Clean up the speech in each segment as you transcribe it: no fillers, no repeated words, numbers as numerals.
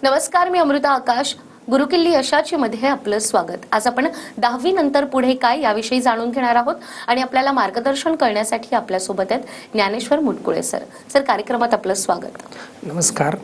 नमस्कार, मी अमृता आकाश. गुरुकिल्ली यशाची मध्ये आपलं स्वागत. आज आपण 10वी नंतर पुढे काय याविषयी जाणून घेणार आहोत आणि आपल्याला मार्गदर्शन करण्यासाठी आपल्या सोबत आहेत ज्ञानेश्वर मुटकुळे सर. कार्यक्रमात आपलं स्वागत. नमस्कार.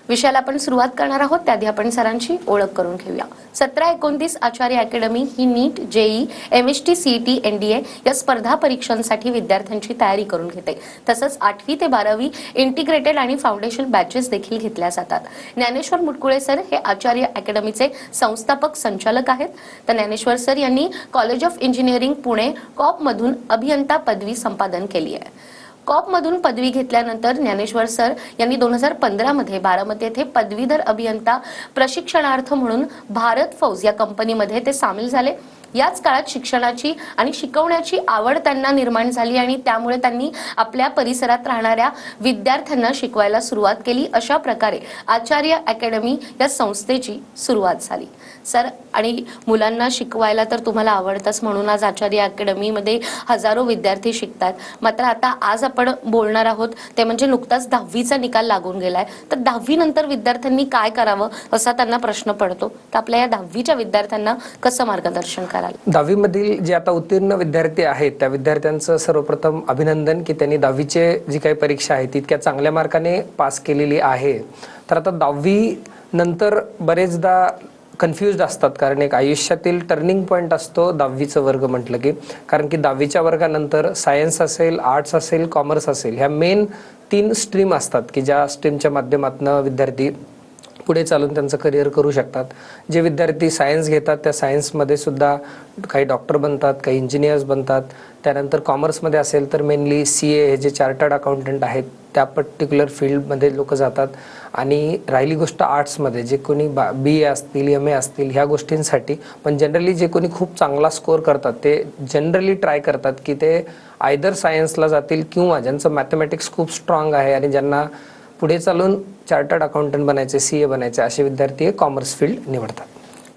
विषयाला आपण सुरुवात करणार आहोत त्याआधी आपण सरांची ओळख करून घेऊया. 17-29 आचार्य अकॅडमी ही नीट, जेई, MST, CET, NDA या स्पर्धा परीक्षांसाठी विद्यार्थ्यांची तयारी करून घेते. तसंच 8वी ते 12वी इंटिग्रेटेड आणि फाउंडेशन बॅचेस देखील घेतल्या जातात. ज्ञानेश्वर मुटकुळे सर हे आचार्य अकॅडमीचे संस्थापक संचालक आहेत. तर ज्ञानेश्वर सर यांनी कॉलेज ऑफ इंजिनिअरिंग पुणे कॉप मधून अभियंता पदवी संपादन केली आहे. कॉप मधून पदवी घेतल्यानंतर ज्ञानेश्वर सर यांनी 2015 मध्ये बारामती येथे पदवीधर अभियंता प्रशिक्षणार्थ म्हणून भारत फौज या कंपनीमध्ये ते सामील झाले. याच काळात शिक्षणाची आणि शिकवण्याची आवड त्यांना निर्माण झाली आणि त्यामुळे त्यांनी आपल्या परिसरात राहणाऱ्या विद्यार्थ्यांना शिकवायला सुरुवात केली. अशा प्रकारे आचार्य अकॅडमी या संस्थेची सुरुवात झाली. सर, आणि मुलांना शिकवायला तर तुम्हाला आवडतंच म्हणून आज आचार्य अकॅडमीमध्ये हजारो विद्यार्थी शिकतात. मात्र आता आज आपण बोलणार आहोत ते म्हणजे नुकताच 10वीचा निकाल लागून गेलाय. तर 10वी नंतर विद्यार्थ्यांनी काय करावं असा त्यांना प्रश्न पडतो. तर आपल्या या 10वीच्या विद्यार्थ्यांना कसं मार्गदर्शन कराल? 10वी मधील जे आता उत्तीर्ण विद्यार्थी आहेत त्या विद्यार्थ्यांचं सर्वप्रथम अभिनंदन की त्यांनी 10वीचे जी काही परीक्षा आहे ती इतक्या चांगल्या मार्काने पास केलेली आहे. तर आता 10वी नंतर बरेचदा कन्फ्युज्ड असतात कारण एक आयुष्यातील टर्निंग पॉईंट असतो 10वीचं वर्ग म्हटलं की. कारण की 10वीच्या वर्गानंतर सायन्स असेल, आर्ट्स असेल, कॉमर्स असेल ह्या मेन 3 स्ट्रीम असतात की ज्या स्ट्रीमच्या माध्यमातून विद्यार्थी पुढे चालून त्यांचं करिअर करू शकतात. जे विद्यार्थी सायन्स घेतात त्या सायन्समध्ये सुद्धा काही डॉक्टर बनतात, काही इंजिनियर्स बनतात. त्यानंतर कॉमर्समध्ये असेल तर मेनली CA हे जे चार्टर्ड अकाउंटंट आहेत त्या पर्टिक्युलर फील्डमध्ये लोक जातात. आणि राहिली गोष्ट आर्ट्समध्ये जे कोणी BA असतील, MA असतील ह्या गोष्टींसाठी, पण जनरली जे कोणी खूप चांगला स्कोअर करतात ते जनरली ट्राय करतात की ते आयदर सायन्सला जातील किंवा ज्यांचं मॅथमॅटिक्स खूप स्ट्रॉंग आहे आणि ज्यांना पुढे चालून चार्टर्ड अकाउंटंट बनायचे, CA बनायचे असे विद्यार्थी कॉमर्स फील्ड निवडतात.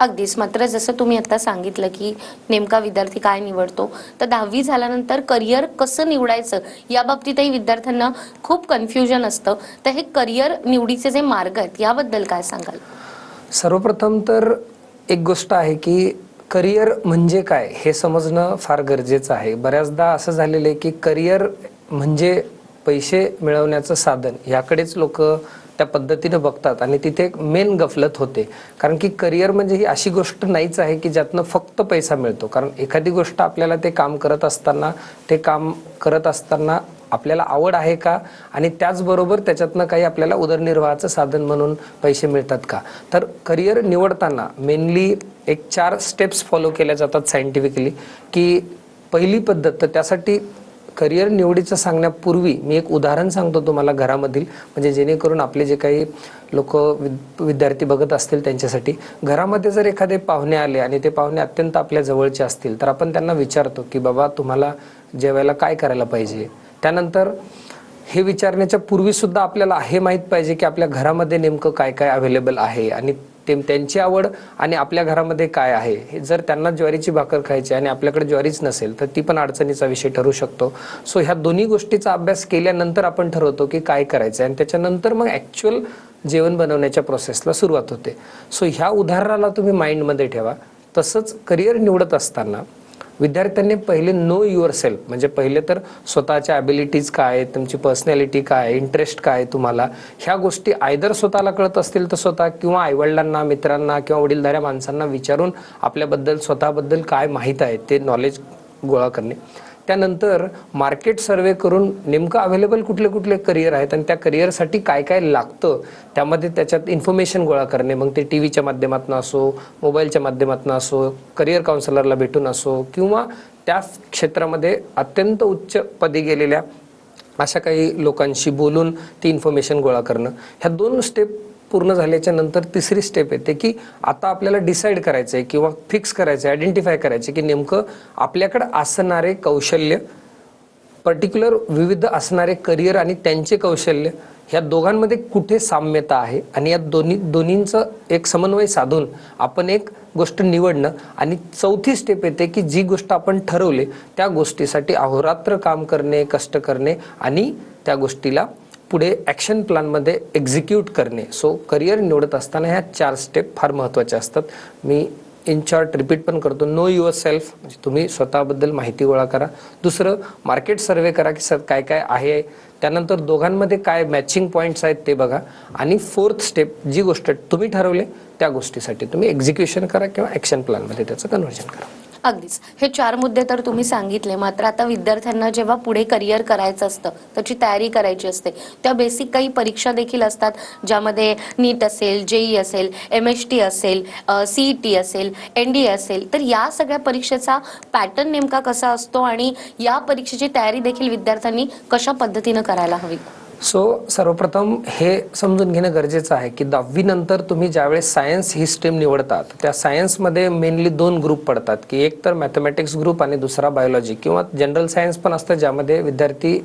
अगदीच. मात्र जसं तुम्ही आता सांगितलं की नेमका विद्यार्थी काय निवडतो, तर 10वी झाल्यानंतर करिअर कसं निवडायचं या बाबतीतही विद्यार्थ्यांना खूप कन्फ्युजन असतं. तर हे करिअर निवडीचे जे मार्ग आहेत याबद्दल काय सांगाल? सर्वप्रथम तर एक गोष्ट आहे की करिअर म्हणजे काय हे समजणं फार गरजेचं आहे. बऱ्याचदा असं झालेलं आहे की करिअर म्हणजे पैसे मिळवण्याचं साधन याकडेच लोक त्या पद्धतीने बघतात आणि तिथे एक मेन गफलत होते. कारण की करिअर म्हणजे ही अशी गोष्ट नाहीच आहे की ज्यातनं फक्त पैसा मिळतो. कारण एखादी गोष्ट आपल्याला ते काम करत असताना आपल्याला आवड आहे का आणि त्याचबरोबर त्याच्यातनं काही आपल्याला उदरनिर्वाहाचं साधन म्हणून पैसे मिळतात का. तर करिअर निवडताना मेनली एक 4 स्टेप्स फॉलो केल्या जातात सायंटिफिकली. की पहिली पद्धत, तर त्यासाठी करिअर निवडीचं सांगण्यापूर्वी मी एक उदाहरण सांगतो तुम्हाला घरामधील, म्हणजे जेणेकरून आपले जे काही लोक विद्यार्थी बघत असतील त्यांच्यासाठी. घरामध्ये जर एखादे पाहुणे आले आणि ते पाहुणे अत्यंत आपल्या जवळचे असतील तर आपण त्यांना विचारतो की बाबा तुम्हाला जेवायला काय करायला पाहिजे. त्यानंतर हे विचारण्याच्या पूर्वी सुद्धा आपल्याला हे माहीत पाहिजे की आपल्या घरामध्ये नेमकं काय काय अवेलेबल आहे आणि त्यांची आवड आणि आपल्या घरामध्ये काय आहे. जर त्यांना ज्वारीची भाकर खायची आणि आपल्याकडे ज्वारीच नसेल तर ती पण अडचणीचा विषय ठरू शकतो. सो ह्या दोन्ही गोष्टीचा अभ्यास केल्यानंतर आपण ठरवतो की काय करायचं आणि त्याच्यानंतर मग ॲक्च्युअल जेवण बनवण्याच्या प्रोसेसला सुरुवात होते. सो ह्या उदाहरणाला तुम्ही माइंडमध्ये ठेवा. तसंच करिअर निवडत असताना विद्यार्थ्यांनी पहिले नो युअर सेल्फ, म्हणजे पहिले तर स्वतःच्या ॲबिलिटीज काय, तुमची पर्सनॅलिटी काय, इंटरेस्ट काय तुम्हाला, ह्या गोष्टी आयदर स्वतःला कळत असतील तर स्वतः किंवा आईवडिलांना, मित्रांना किंवा वडीलधाऱ्या माणसांना विचारून आपल्याबद्दल स्वतःबद्दल काय माहीत आहे ते नॉलेज गोळा करणे. त्यानंतर मार्केट सर्वे करून नेमकं अवेलेबल कुठले कुठले करिअर आहेत आणि त्या करिअरसाठी काय काय लागतं त्यामध्ये त्याच्यात इन्फॉर्मेशन गोळा करणे. मग ते TVच्या माध्यमातून असो, मोबाईलच्या माध्यमातून असो, करिअर काउन्सिलरला भेटून असो किंवा त्या क्षेत्रामध्ये अत्यंत उच्च पदी गेलेल्या अशा काही लोकांशी बोलून ती इन्फॉर्मेशन गोळा करणं. ह्या 2 स्टेप पूर्ण झाल्याच्या नंतर तिसरी स्टेप येते की आता आपल्याला डिसाईड करायचं आहे किंवा फिक्स करायचं आहे, आयडेंटिफाय करायचं की नेमकं आपल्याकडे असणारे कौशल्य, पर्टिक्युलर विविध असणारे करिअर आणि त्यांचे कौशल्य ह्या दोघांमध्ये कुठे साम्यता आहे आणि या दोन्हींचं एक समन्वय साधून आपण एक गोष्ट निवडणं. आणि चौथी स्टेप येते की जी गोष्ट आपण ठरवले त्या गोष्टीसाठी अहोरात्र काम करणे, कष्ट करणे आणि त्या गोष्टीला पुढे ॲक्शन प्लॅनमध्ये एक्झिक्यूट करणे. सो करिअर निवडत असताना ह्या 4 स्टेप फार महत्त्वाच्या असतात. मी इन शॉर्ट रिपीट पण करतो. नो युअर सेल्फ, म्हणजे तुम्ही स्वतःबद्दल माहिती गोळा करा. दुसरं, मार्केट सर्वे करा की काय काय आहे. त्यानंतर दोघांमध्ये काय मॅचिंग पॉईंट्स आहेत ते बघा. आणि 4th स्टेप, जी गोष्ट तुम्ही ठरवले त्या गोष्टीसाठी तुम्ही एक्झिक्युशन करा किंवा ॲक्शन प्लॅनमध्ये त्याचं कन्व्हर्जन करा. अगदीच, हे 4 मुद्दे तर तुम्ही सांगितले. मात्र आता विद्यार्थ्यांना जेव्हा पुढे करिअर करायचं असतं, त्याची तयारी करायची असते, त्या बेसिक काही परीक्षा देखील असतात, ज्यामध्ये नीट असेल, जेई असेल, MST असेल, CET असेल, NDA असेल. तर या सगळ्या परीक्षेचा पॅटर्न नेमका कसा असतो आणि या परीक्षेची तयारी देखील विद्यार्थ्यांनी कशा पद्धतीनं करायला हवी? सो सर्वप्रथम हे समजून घेणं गरजेचं आहे की 10वी नंतर तुम्ही ज्यावेळेस सायन्स ही स्ट्रीम निवडतात, त्या सायन्समध्ये मेनली 2 ग्रुप पडतात की एक तर मॅथमॅटिक्स ग्रुप आणि दुसरा बायोलॉजी किंवा जनरल सायन्स पण असतं, ज्यामध्ये विद्यार्थी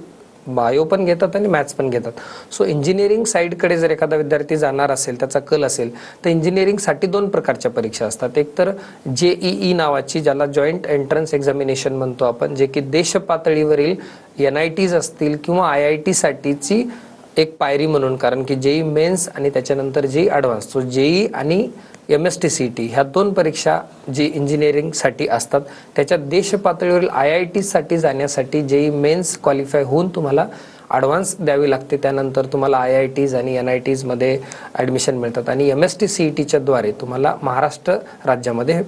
बायो पण घेतात आणि मॅथ्स पण घेतात. सो इंजिनिअरिंग साईडकडे जर एखादा विद्यार्थी जाणार असेल, त्याचा कल असेल, तर इंजिनिअरिंगसाठी 2 प्रकारच्या परीक्षा असतात. एक तर JEE नावाची, ज्याला जॉईंट एंट्रन्स एक्झामिनेशन म्हणतो आपण, जे की देश पातळीवरील NITs असतील किंवा IIT साठीची एक पायरी म्हणून, कारण की JEE मेन्स आणि त्याच्यानंतर JEE ॲडव्हान्स. सो JEE आणि MST CET ह्या 2 परीक्षा जी इंजिनिअरिंगसाठी असतात. त्याच्यात देश पातळीवरील IIT साठी जाण्यासाठी JEE मेन्स क्वालिफाय होऊन तुम्हाला ॲडव्हान्स द्यावी लागते. त्यानंतर तुम्हाला IITs आणि NITs मध्ये ॲडमिशन मिळतात आणि MST CETच्या द्वारे तुम्हाला महाराष्ट्र राज्यामध्ये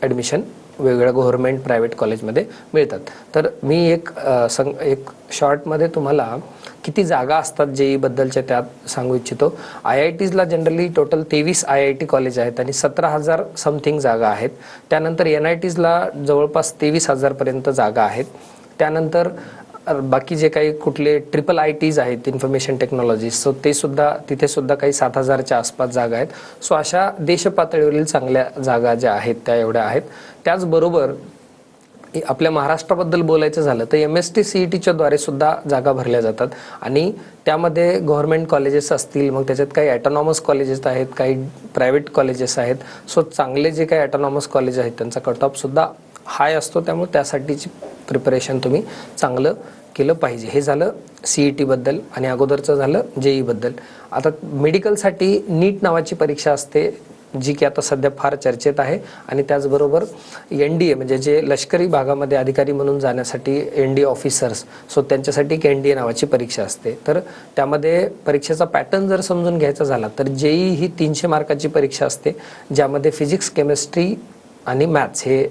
ॲडमिशन वेगवेगळ्या गव्हर्नमेंट प्रायव्हेट कॉलेजमध्ये मिळतात. तर मी एक शॉर्टमध्ये तुम्हाला किती जागा असतात JEE बद्दलच्या त्यात सांगू इच्छितो. IITsला जनरली टोटल 23 IIT कॉलेज आहेत आणि 17,000 समथिंग जागा आहेत. त्यानंतर NITsला जवळपास 23,000 पर्यंत जागा आहेत. त्यानंतर बाकी जे काही कुठले IITs आहेत, इन्फॉर्मेशन टेक्नॉलॉजी, सो तिथे सुद्धा काही 7,000च्या आसपास जागा आहेत. सो अशा देश पातळीवरील चांगल्या जागा ज्या आहेत त्या एवढ्या आहेत. त्याचबरोबर आपल्या महाराष्ट्राबद्दल बोलायचं झालं तर MST CETच्या द्वारे सुद्धा जागा भरल्या जातात आणि त्यामध्ये गव्हर्नमेंट कॉलेजेस असतील, मग त्याच्यात काही ॲटोनॉमस कॉलेजेस आहेत, काही प्रायव्हेट कॉलेजेस आहेत. सो चांगले जे काही ॲटोनॉमस कॉलेज आहेत त्यांचा कट ऑफ सुद्धा हाय असतो, त्यामुळे त्यासाठीची प्रिपरेशन तुम्ही चांगलं केलं पाहिजे. हे झालं CET बद्दल आणि अगोदरचं झालं JEE बद्दल. आता मेडिकलसाठी नीट नावाची परीक्षा असते, जी की आता सध्या फार चर्चेत आहे. आणि त्याचबरोबर NDA, म्हणजे जे लष्करी भागामध्ये अधिकारी म्हणून जाण्यासाठी NDA ऑफिसर्स, सो त्यांच्यासाठी एक NDA नावाची परीक्षा असते. तर त्यामध्ये परीक्षेचा पॅटर्न जर समजून घ्यायचा झाला तर JEE ही 300 मार्काची परीक्षा असते, ज्यामध्ये फिजिक्स, केमिस्ट्री आणि मॅथ्स हे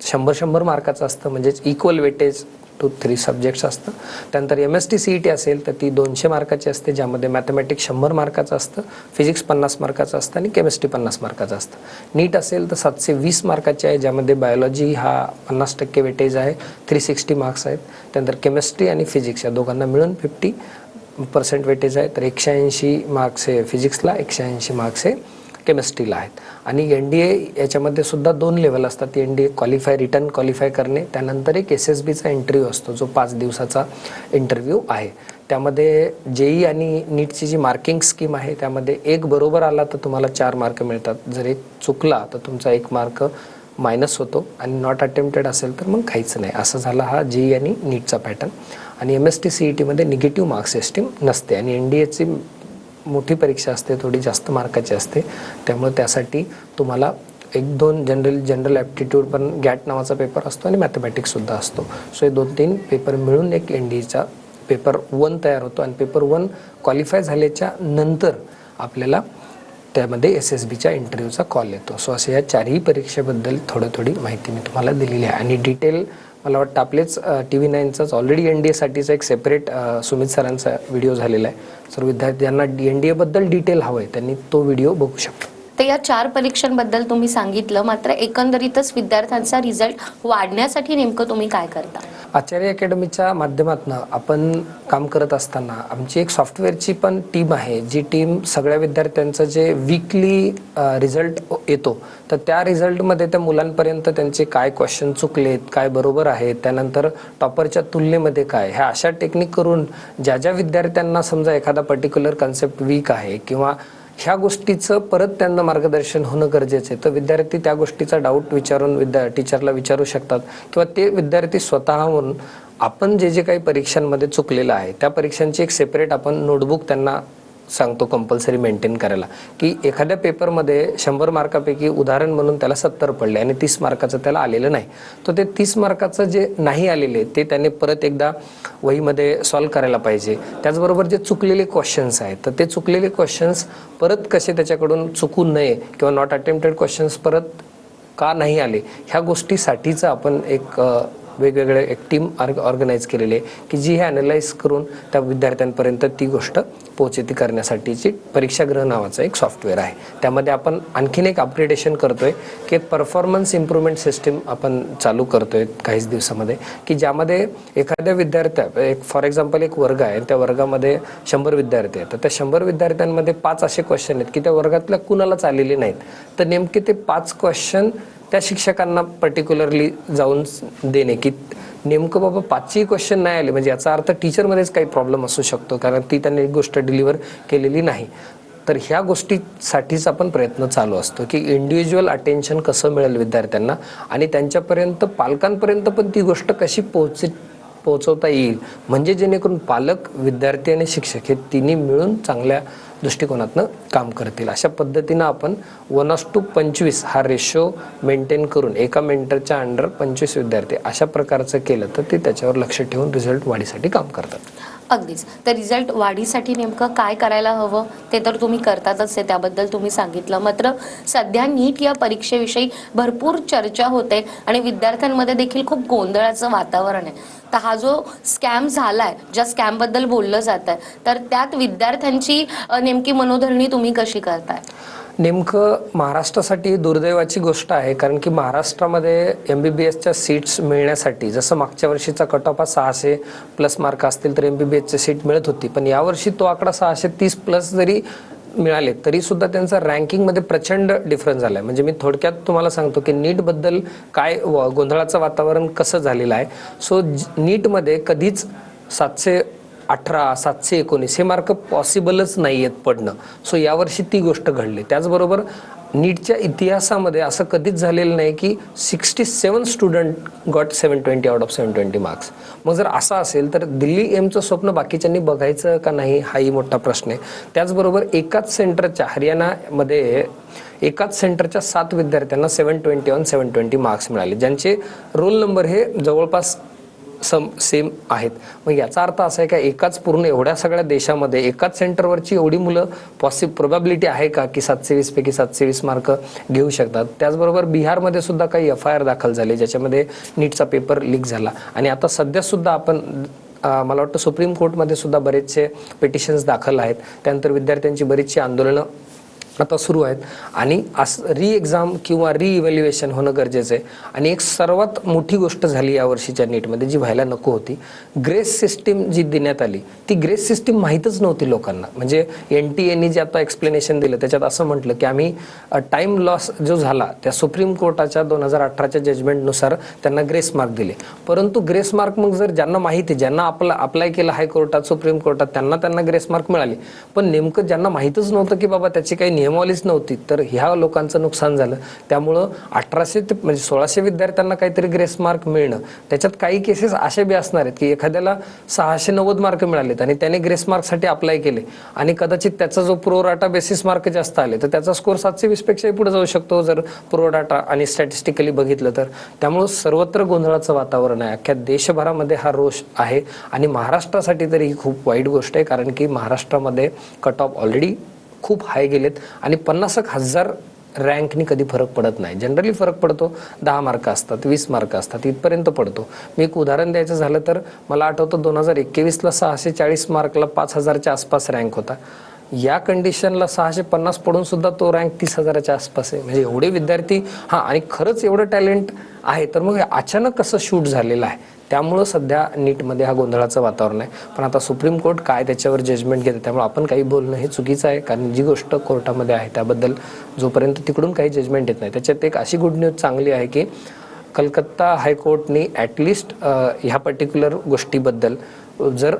100 मार्काचं असतं, म्हणजेच इक्वल वेटेज 2-3 सब्जेक्ट्स असतं. त्यानंतर MST CET असेल तर ती 200 मार्काची असते, ज्यामध्ये मॅथमॅटिक्स 100 मार्काचं असतं, फिजिक्स 50 मार्काचं असतं आणि केमिस्ट्री 50 मार्काचं असतं. नीट असेल तर 720 मार्काची आहे, ज्यामध्ये बायोलॉजी हा 50% वेटेज आहे, 360 मार्क्स आहेत. त्यानंतर केमिस्ट्री आणि फिजिक्स या दोघांना मिळून 50% वेटेज आहे. तर 180 मार्क्स हे फिजिक्सला, 180 मार्क्स हे केमिस्ट्रीला आहेत. आणि NDA याच्यामध्ये सुद्धा 2 लेवल असतात. NDA क्वालिफाय, रिटर्न क्वालिफाय करणे, त्यानंतर एक SSBचा इंटरव्ह्यू असतो, जो 5 दिवसाचा इंटरव्ह्यू आहे. त्यामध्ये JEE आणि नीटची जी मार्किंग स्कीम आहे त्यामध्ये 1 बरोबर आला तर तुम्हाला 4 मार्क मिळतात, जर 1 चुकला तर तुमचा 1 मार्क मायनस होतो आणि नॉट अटेम्प्टेड असेल तर मग काहीच नाही. असं झाला हा JEE आणि नीटचा पॅटर्न. आणि MST CETमध्ये निगेटिव्ह मार्क्स सिस्टीम नसते आणि NDAची मोठी परीक्षा असते, थोडी जास्त मार्काची असते, त्यामुळे त्यासाठी तुम्हाला 1-2 जनरल ॲप्टिट्यूड पण गॅट नावाचा पेपर असतो आणि मॅथमॅटिक्ससुद्धा असतो. सो हे 2-3 पेपर मिळून एक NDAचा पेपर 1 तयार होतो आणि पेपर 1 क्वालिफाय झाल्याच्या नंतर आपल्याला त्यामध्ये SSBच्या इंटरव्ह्यूचा कॉल येतो. सो असे या 4ही परीक्षेबद्दल थोडी माहिती मी तुम्हाला दिलेली आहे. आणि डिटेल मला वाटतं आपलेच TV9चाच ऑलरेडी NDAसाठीचा एक सेपरेट सुमित सरांचा व्हिडिओ झालेला आहे. सर विद्यार्थ्यांना NDAबद्दल डिटेल हवं आहे त्यांनी तो व्हिडिओ बघू शकतो. तर या 4 परीक्षांबद्दल तुम्ही सांगितलं, मात्र एकंदरीतच विद्यार्थ्यांचा रिझल्ट वाढण्यासाठी नेमकं तुम्ही काय करता? आचार्य अकॅडमीच्या माध्यमातून आपण काम करत असताना आमची एक सॉफ्टवेअरची पण टीम आहे, जी टीम सगळ्या विद्यार्थ्यांचं जे वीकली रिझल्ट येतो तर त्या रिझल्टमध्ये त्या मुलांपर्यंत त्यांचे काय क्वेश्चन चुकलेत, काय बरोबर आहेत, त्यानंतर टॉपरच्या तुलनेमध्ये काय, ह्या अशा टेक्निक करून ज्या विद्यार्थ्यांना समजा एखादा पर्टिक्युलर कन्सेप्ट वीक आहे किंवा ह्या गोष्टीचं परत त्यांना मार्गदर्शन होणं गरजेचं आहे, तर विद्यार्थी त्या गोष्टीचा डाऊट विचारून टीचरला विचारू शकतात किंवा ते विद्यार्थी स्वतःहून आपण जे जे काही परीक्षांमध्ये चुकलेलं आहे त्या परीक्षांची एक सेपरेट आपण नोटबुक त्यांना सांगतो कंपल्सरी मेंटेन करायला, की एखाद्या पेपरमध्ये 100 मार्कापैकी उदाहरण म्हणून त्याला 70 पडले आणि 30 मार्काचं त्याला आलेलं नाही, तर ते 30 मार्काचं जे नाही आलेले ते त्याने परत एकदा वहीमध्ये सॉल्व्ह करायला पाहिजे. त्याचबरोबर जे चुकलेले क्वेश्चन्स आहेत तर ते चुकलेले क्वेश्चन्स परत कसे त्याच्याकडून चुकू नये किंवा नॉट अटेम्प्टेड क्वेश्चन्स परत का नाही आले ह्या गोष्टीसाठीचं आपण एक वेगवेगळे एक टीम ऑर्गनाईज केलेली आहे की जी हे ॲनलाइज करून त्या विद्यार्थ्यांपर्यंत ती गोष्ट पोहोचती करण्यासाठीची परीक्षागृह नावाचं एक सॉफ्टवेअर आहे. त्यामध्ये आपण आणखीन एक अपग्रेडेशन करतोय की एक परफॉर्मन्स इम्प्रूव्हमेंट सिस्टीम आपण चालू करतोय काहीच दिवसामध्ये, की ज्यामध्ये एखाद्या विद्यार्थ्या एक फॉर एक्झाम्पल एक वर्ग आहे, त्या वर्गामध्ये 100 विद्यार्थी आहेत, तर त्या 100 विद्यार्थ्यांमध्ये 5 असे क्वेश्चन आहेत की त्या वर्गातल्या कुणालाच आलेले नाहीत, तर नेमके ते 5 क्वेश्चन त्या शिक्षकांना पर्टिक्युलरली जाऊन देणे की नेमकं बाबा 5ही क्वेश्चन नाही आले म्हणजे याचा अर्थ टीचरमध्येच काही प्रॉब्लेम असू शकतो कारण ती त्यांनी एक गोष्ट डिलिव्हर केलेली नाही. तर ह्या गोष्टीसाठीच आपण प्रयत्न चालू असतो की इंडिव्हिज्युअल अटेन्शन कसं मिळेल विद्यार्थ्यांना आणि त्यांच्यापर्यंत पालकांपर्यंत पण ती गोष्ट कशी पोहोचवता येईल, म्हणजे जेणेकरून पालक विद्यार्थी आणि शिक्षक हे तिन्ही मिळून चांगल्या दृष्टिकोनातनं काम करतील. अशा पद्धतीनं आपण 1:25 हा रेशो मेंटेन करून एका मेंटरच्या अंडर 25 विद्यार्थी अशा प्रकारचं केलं तर ते त्याच्यावर लक्ष ठेवून रिझल्ट वाढीसाठी काम करतात. अगदीच. तर रिझल्ट वाढीसाठी नेमकं काय करायला हवं ते तर तुम्ही करतातच आहे, त्याबद्दल तुम्ही सांगितलं. मात्र सध्या नीट या परीक्षेविषयी भरपूर चर्चा होते आणि विद्यार्थ्यांमध्ये देखील खूप गोंधळाचं वातावरण आहे. तर हा जो स्कॅम झालाय, ज्या स्कॅम बद्दल बोललं जात आहे, तर त्यात विद्यार्थ्यांची नेमकी मनोधरणी तुम्ही कशी करताय? नेमकं महाराष्ट्रासाठी दुर्दैवाची गोष्ट आहे कारण की महाराष्ट्रामध्ये MBBSच्या सीट्स मिळण्यासाठी जसं मागच्या वर्षीचा कट ऑफ 600+ मार्क असतील तर MBBSची सीट मिळत होती, पण यावर्षी तो आकडा 630+ जरी मिळाले तरी सुद्धा त्यांचा रँकिंगमध्ये प्रचंड डिफरन्स झाला आहे. म्हणजे मी थोडक्यात तुम्हाला सांगतो की नीटबद्दल काय गोंधळाचं वातावरण कसं झालेलं आहे. सो नीटमध्ये कधीच 718 719 हे मार्क पॉसिबलच नाही आहेत पडणं. सो यावर्षी ती गोष्ट घडली. त्याचबरोबर नीटच्या इतिहासामध्ये असं कधीच झालेलं नाही की 67 student got 720 out of 720 marks. मग जर असं असेल तर दिल्ली एमचं स्वप्न बाकीच्यांनी बघायचं का नाही हाही मोठा प्रश्न आहे. त्याचबरोबर एकाच सेंटरच्या हरियाणामध्ये एकाच सेंटरच्या 7 विद्यार्थ्यांना 720 720 मार्क्स मिळाले, ज्यांचे रोल नंबर हे जवळपास सेम आहेत. मग याचा अर्थ असा आहे का एकाच पूर्ण एवढ्या सगळ्या देशामध्ये एकाच सेंटरवरची एवढी मुलं प्रोबॅबिलिटी आहे का की 720 पैकी 720 मार्क घेऊ शकतात. त्याचबरोबर बिहारमध्ये सुद्धा काही FIR दाखल झाले ज्याच्यामध्ये नीटचा पेपर लीक झाला आणि आता सध्या सुद्धा आपण मला वाटतं सुप्रीम कोर्टमध्ये सुद्धा बरेचसे पिटिशन्स दाखल आहेत. त्यानंतर विद्यार्थ्यांची बरीचशी आंदोलनं आता सुरू आहेत आणि री एक्झाम किंवा री इव्हॅल्युएशन होणं गरजेचं आहे. आणि एक सर्वात मोठी गोष्ट झाली या वर्षीच्या नीटमध्ये जी व्हायला नको होती, ग्रेस सिस्टीम जी देण्यात आली ती ग्रेस सिस्टीम माहीतच नव्हती लोकांना. म्हणजे NTAनी जे आता एक्सप्लेनेशन दिलं त्याच्यात असं म्हटलं की आम्ही टाइम लॉस जो झाला त्या सुप्रीम कोर्टाच्या 2018च्या जजमेंटनुसार त्यांना ग्रेस मार्क दिले. परंतु ग्रेस मार्क मग जर ज्यांना माहिती आहे, ज्यांना अप्लाय केलं हायकोर्टात सुप्रीम कोर्टात त्यांना ग्रेस मार्क मिळाले, पण नेमकं ज्यांना माहीतच नव्हतं की बाबा त्याची काही नियमावलीच नव्हती तर ह्या लोकांचं नुकसान झालं. त्यामुळं 1800 ते म्हणजे 1600 विद्यार्थ्यांना काहीतरी ग्रेस मार्क मिळणं, त्याच्यात काही केसेस असे बी असणार आहेत की एखाद्याला 690 मार्क मिळालेत आणि त्याने ग्रेस मार्कसाठी अप्लाय केले आणि कदाचित त्याचा जो प्रोराटा बेसिस मार्क जास्त आले तर त्याचा स्कोर 720 पेक्षाही पुढे जाऊ शकतो जर प्रोराटा आणि स्टॅटिस्टिकली बघितलं तर. त्यामुळं सर्वत्र गोंधळाचं वातावरण आहे. अख्ख्या देशभरामध्ये हा रोष आहे आणि महाराष्ट्रासाठी तरी ही खूप वाईट गोष्ट आहे कारण की महाराष्ट्रामध्ये कट ऑफ ऑलरेडी खूप हाय गेलेत आणि 50,000 रँकनी कधी फरक पडत नाही. जनरली फरक पडतो 10 मार्क असतात, 20 मार्क असतात, इथपर्यंत पडतो. मी एक उदाहरण द्यायचं झालं तर मला आठवतं 2021ला 640 मार्कला 5000च्या आसपास रँक होता. या कंडिशनला 650 पडून सुद्धा तो रँक 30,000च्या आसपास आहे. म्हणजे एवढे विद्यार्थी आणि खरंच एवढं टॅलेंट आहे तर मग अचानक कसं शूट झालेलं आहे. त्यामुळं सध्या नीटमध्ये हा गोंधळाचं वातावरण आहे. पण आता सुप्रीम कोर्ट काय त्याच्यावर जजमेंट घेते त्यामुळे आपण काही बोलणं हे चुकीचं आहे कारण जी गोष्ट कोर्टामध्ये आहे त्याबद्दल जोपर्यंत तिकडून काही जजमेंट येत नाही. त्याच्यात एक अशी गुड न्यूज चांगली आहे की कलकत्ता हायकोर्टनी ॲटलिस्ट ह्या पर्टिक्युलर गोष्टीबद्दल जर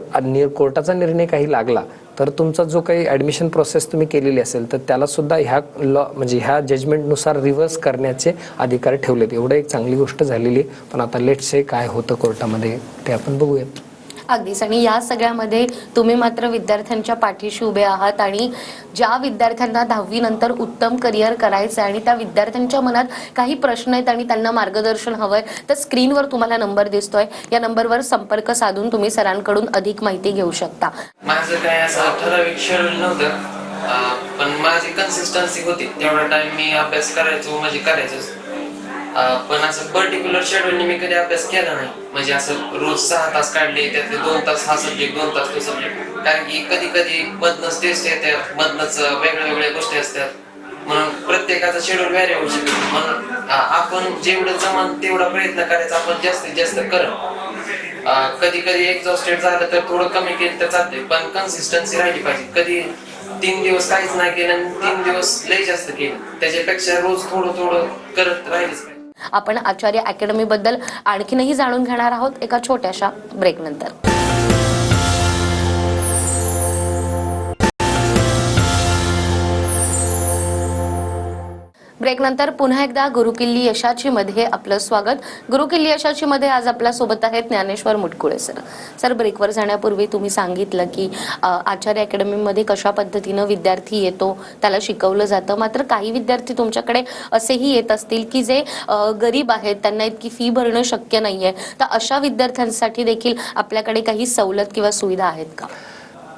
कोर्टाचा निर्णय काही लागला तर तुमचा जो काही ॲडमिशन प्रोसेस तुम्ही केलेली असेल तर त्याला सुद्धा ह्या लॉ म्हणजे ह्या जजमेंटनुसार रिव्हर्स करण्याचे अधिकार ठेवलेत. एवढं एक चांगली गोष्ट झालेली आहे. पण आता लेट्स से काय होतं कोर्टामध्ये ते आपण बघूयात. अगदीच. आणि या सगळ्यामध्ये तुम्ही मात्र विद्यार्थ्यांच्या पाठीशी उभे आहात आणि ज्या विद्यार्थ्यांना 10वी नंतर उत्तम करिअर करायचं आहे आणि त्या विद्यार्थ्यांच्या मनात काही प्रश्न आहेत आणि त्यांना मार्गदर्शन हवंय, तर स्क्रीनवर तुम्हाला नंबर दिसतोय. या नंबरवर संपर्क साधून तुम्ही सरांकडून अधिक माहिती घेऊ शकता. माझं काय असं ठराविक शेड्यूल नव्हतं, पण माझी कन्सिस्टन्सी होती. तेवढा टाइम मी अभ्यास करायचो म्हणजे करायचोच. पण असं पर्टिक्युलर शेड्यूलने मी कधी अभ्यास केला नाही. म्हणजे असं रोज 6 तास काढले, त्यातले 2 तास हा सब्जेक्ट, 2 तास तो सब्जेक्ट. कारण की कधी कधी मधनच टेस्ट येतात, मधनच वेगळ्या गोष्टी असतात. म्हणून प्रत्येकाचा शेड्यूल व्हॅरी होऊ शकतो. म्हणून आपण जेवढं जमन तेवढा प्रयत्न करायचा, आपण जास्तीत जास्त करत. कधी कधी एक्झॉस्टेड झालं तर थोडं कमी केलं तर चालते, पण कन्सिस्टन्सी राहिली पाहिजे. कधी 3 दिवस काहीच नाही केलं आणि 3 दिवस लई जास्त केलं, त्याच्यापेक्षा रोज थोडं थोडं करत राहिलंच पाहिजे. आपण आचार्य अकॅडमी बद्दल आणखीनही जाणून घेणार आहोत एका छोट्याशा ब्रेक नंतर. ब्रेक नंतर पुन्हा एकदा गुरुकिल्ली यशाची मध्ये आपलं स्वागत. गुरुकिल्ली यशाची मध्ये आज आपल्या सोबत आहेत ज्ञानेश्वर मुटकुळे सर. सर, ब्रेकवर जाण्यापूर्वी तुम्ही सांगितलं की आचार्य अकॅडमीमध्ये कशा पद्धतीनं विद्यार्थी येतो त्याला शिकवलं जातं. मात्र काही विद्यार्थी तुमच्याकडे असेही येत असतील की जे गरीब आहेत, त्यांना इतकी फी भरणं शक्य नाहीये, तर अशा विद्यार्थ्यांसाठी देखील आपल्याकडे काही सवलत किंवा सुविधा आहेत का?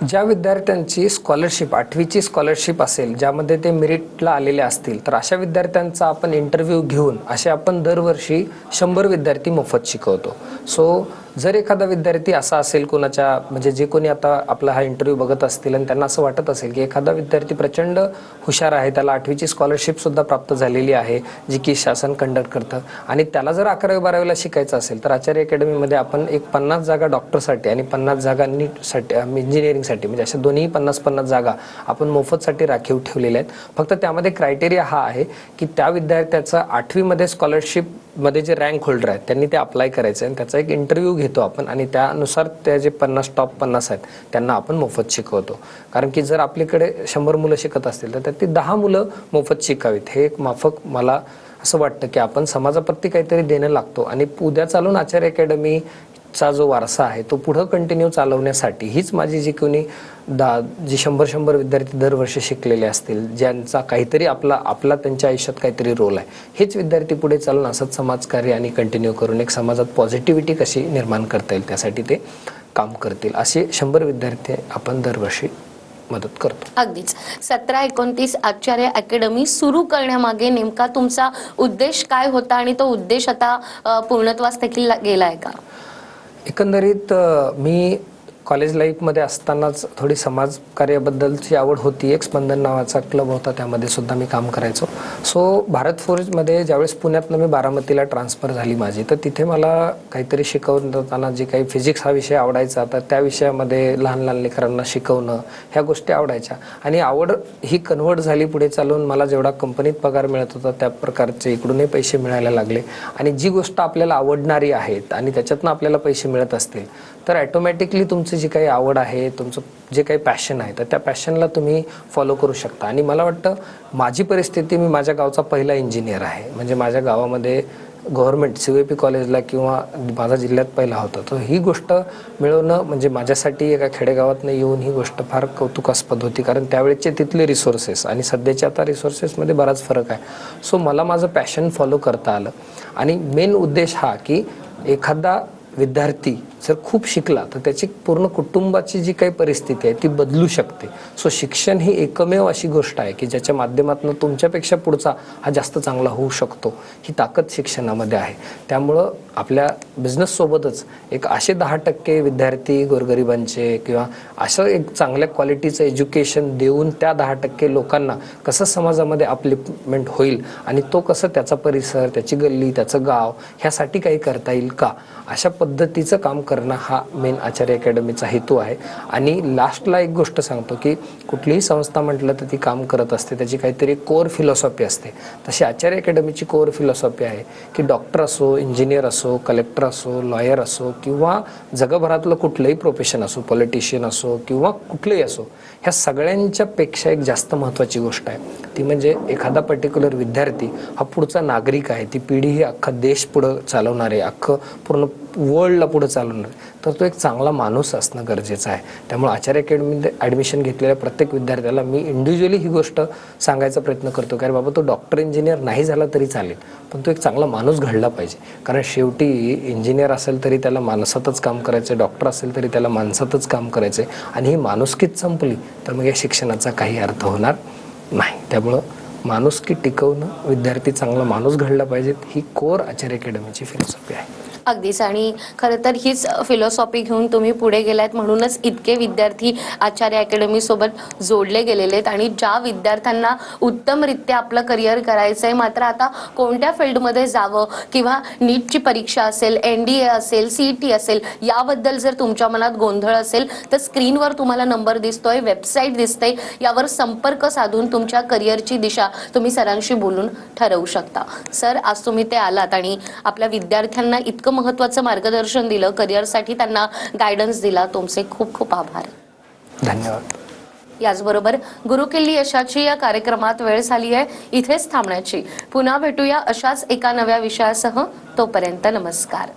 ज्या विद्यार्थ्यांची स्कॉलरशिप 8वीची स्कॉलरशिप असेल, ज्यामध्ये ते मेरिटला आलेले असतील, तर अशा विद्यार्थ्यांचा आपण इंटरव्ह्यू घेऊन असे आपण दरवर्षी 100 विद्यार्थी मोफत शिकवतो. सो जर एखादा विद्यार्थी असा असेल कोणाच्या म्हणजे जे कोणी आता आपला हा इंटरव्ह्यू बघत असतील आणि त्यांना असं वाटत असेल की एखादा विद्यार्थी प्रचंड हुशार आहे, त्याला 8वीची स्कॉलरशिप सुद्धा प्राप्त झालेली आहे जी की शासन कंडक्ट करतं, आणि त्याला जर 11वी-12वीला शिकायचं असेल तर आचार्य अकॅडमीमध्ये आपण एक 50 जागा डॉक्टरसाठी आणि 50 जागा नीटसाठी इंजिनिअरिंगसाठी म्हणजे अशा दोन्ही 50-50 जागा आपण मोफतसाठी राखीव ठेवलेल्या आहेत. फक्त त्यामध्ये क्रायटेरिया हा आहे की त्या विद्यार्थ्याचा 8वीमध्ये स्कॉलरशिपमध्ये जे रँक होल्डर आहेत त्यांनी ते अप्लाय करायचं आणि त्याचा एक इंटरव्ह्यू घेतो आपण आणि त्यानुसार त्या जे 50 टॉप 50 आहेत त्यांना आपण मोफत शिकवतो. कारण की जर आपल्याकडे 100 मुलं शिकत असतील तर त्यातली 10 मुलं मोफत शिकावीत, हे एक माफक मला असं वाटतं की आपण समाजाप्रती काहीतरी देणं लागतो. आणि उद्या चालून आचार्य अकॅडमीचा जो वारसा आहे तो पुढं कंटिन्यू चालवण्यासाठी हीच माझी जी कोणी जी 100 विद्यार्थी दरवर्षी शिकलेले असतील, ज्यांचा काहीतरी आपला त्यांच्या आयुष्यात काहीतरी रोल आहे, हेच विद्यार्थी पुढे चालून असंच समाजकार्य आणि कंटिन्यू करून एक समाजात पॉझिटिव्हिटी कशी निर्माण करता येईल त्यासाठी ते काम करतील, असे 100 विद्यार्थी आपण दरवर्षी मदत करतो. अगदीच. 17-29 आचार्य अकॅडमी सुरू करण्यामागे नेमका तुमचा उद्देश काय होता आणि तो उद्देश आता पूर्णत्वास देखील गेलाय का? एकंदरीत मी कॉलेज लाईफमध्ये असतानाच थोडी समाजकार्याबद्दलची आवड होती. एक स्पंदन नावाचा क्लब होता, त्यामध्ये सुद्धा मी काम करायचो. सो भारत फौजमध्ये ज्यावेळेस पुण्यातनं मी बारामतीला ट्रान्सफर झाली माझी, तर तिथे मला काहीतरी शिकवताना जे काही फिजिक्स हा विषय आवडायचा, तर त्या विषयामध्ये लहान लहान लेकरांना शिकवणं ह्या गोष्टी आवडायच्या. आणि आवड ही कन्व्हर्ट झाली पुढे चालून. मला जेवढा कंपनीत पगार मिळत होता त्या प्रकारचे इकडूनही पैसे मिळायला लागले. आणि जी गोष्ट आपल्याला आवडणारी आहे आणि त्याच्यातनं आपल्याला पैसे मिळत असतील तर ॲटोमॅटिकली तुमची जी काही आवड आहे, तुमचं जे काही पॅशन आहे, तर त्या पॅशनला तुम्ही फॉलो करू शकता. आणि मला वाटतं माझी परिस्थिती, मी माझ्या गावचा पहिला इंजिनियर आहे. म्हणजे माझ्या गावामध्ये गव्हर्नमेंट CVP कॉलेजला किंवा माझा जिल्ह्यात पहिला होता. तर ही गोष्ट मिळवणं म्हणजे माझ्यासाठी एका खेडेगावातनं येऊन ही गोष्ट फार कौतुकास्पद होती. कारण त्यावेळेचे तिथले रिसोर्सेस आणि सध्याच्या आता रिसोर्सेसमध्ये बराच फरक आहे. सो मला माझं पॅशन फॉलो करता आलं. आणि मेन उद्देश हा की एखादा विद्यार्थी जर खूप शिकला तर त्याची पूर्ण कुटुंबाची जी काही परिस्थिती आहे ती बदलू शकते. सो शिक्षण ही एकमेव अशी गोष्ट आहे की ज्याच्या माध्यमातून तुमच्यापेक्षा पुढचा हा जास्त चांगला होऊ शकतो. ही ताकद शिक्षणामध्ये आहे. त्यामुळं आपल्या बिझनेससोबतच एक असे 10% विद्यार्थी गोरगरिबांचे किंवा असं एक चांगल्या क्वालिटीचं एज्युकेशन देऊन त्या 10% लोकांना कसं समाजामध्ये अपलिफ्टमेंट होईल आणि तो कसं त्याचा परिसर, त्याची गल्ली, त्याचं गाव ह्यासाठी काही करता येईल का, अशा पद्धतीचं काम करणं हा मेन आचार्य अकॅडमीचा हेतू आहे. आणि लास्टला एक गोष्ट सांगतो की कुठलीही संस्था म्हटलं तर ती काम करत असते, त्याची काहीतरी कोर फिलॉसॉफी असते. तशी आचार्य अकॅडमीची कोर फिलॉसॉफी आहे की डॉक्टर असो, इंजिनियर असो, कलेक्टर असो, लॉयर असो किंवा जगभरातलं कुठलंही प्रोफेशन असो, पॉलिटिशियन असो किंवा कुठलंही असो, ह्या सगळ्यांच्या पेक्षा एक जास्त महत्त्वाची गोष्ट आहे ती म्हणजे एखादा पर्टिक्युलर विद्यार्थी हा पुढचा नागरिक आहे. ती पिढी ही अख्खा देश पुढं चालवणार आहे, अख्खं पूर्ण वर्ल्डला पुढं चालवणार आहे. तर तो एक चांगला माणूस असणं गरजेचं आहे. त्यामुळे आचार्य अकॅडमीमध्ये ॲडमिशन घेतलेल्या प्रत्येक विद्यार्थ्याला मी इंडिव्हिज्युअली ही गोष्ट सांगायचा प्रयत्न करतो की अरे बाबा, तो डॉक्टर इंजिनियर नाही झाला तरी चालेल, पण तो एक चांगला माणूस घडला पाहिजे. कारण शेवटी इंजिनियर असेल तरी त्याला माणसातच काम करायचं, डॉक्टर असेल तरी त्याला माणसातच काम करायचं आहे. आणि ही माणुसकीच संपली तर मग या शिक्षणाचा काही अर्थ होणार नाही. त्यामुळं माणुसकी टिकवणं, विद्यार्थी चांगला माणूस घडला पाहिजेत, ही कोर आचार्य अकॅडमीची फिलॉसॉफी आहे. अगदीच. आणि खरं तर हीच फिलॉसॉफी घेऊन तुम्ही पुढे गेलात, म्हणूनच इतके विद्यार्थी आचार्य अकॅडमी सोबत जोडले गेलेले आहेत. आणि ज्या विद्यार्थ्यांना उत्तमरित्या आपलं करिअर करायचं आहे, मात्र आता कोणत्या फील्डमध्ये जावं किंवा नीटची परीक्षा असेल, NDA असेल, CET असेल, याबद्दल जर तुमच्या मनात गोंधळ असेल तर स्क्रीनवर तुम्हाला नंबर दिसतोय, वेबसाईट दिसते, यावर संपर्क साधून तुमच्या करिअरची दिशा तुम्ही सरांशी बोलून ठरवू शकता. सर, आज तुम्ही ते आलात आणि आपल्या विद्यार्थ्यांना इतकं महत्त्वाचं मार्गदर्शन दिलं, करिअरसाठी त्यांना गायडन्स दिला. तुमचे खूप खूप आभार. धन्यवाद. याचबरोबर गुरुकिल्ली यशाची या कार्यक्रमात वेळ झाली आहे इथेच थांबण्याची. पुन्हा भेटूया अशाच एका नव्या विषयासह. तोपर्यंत नमस्कार.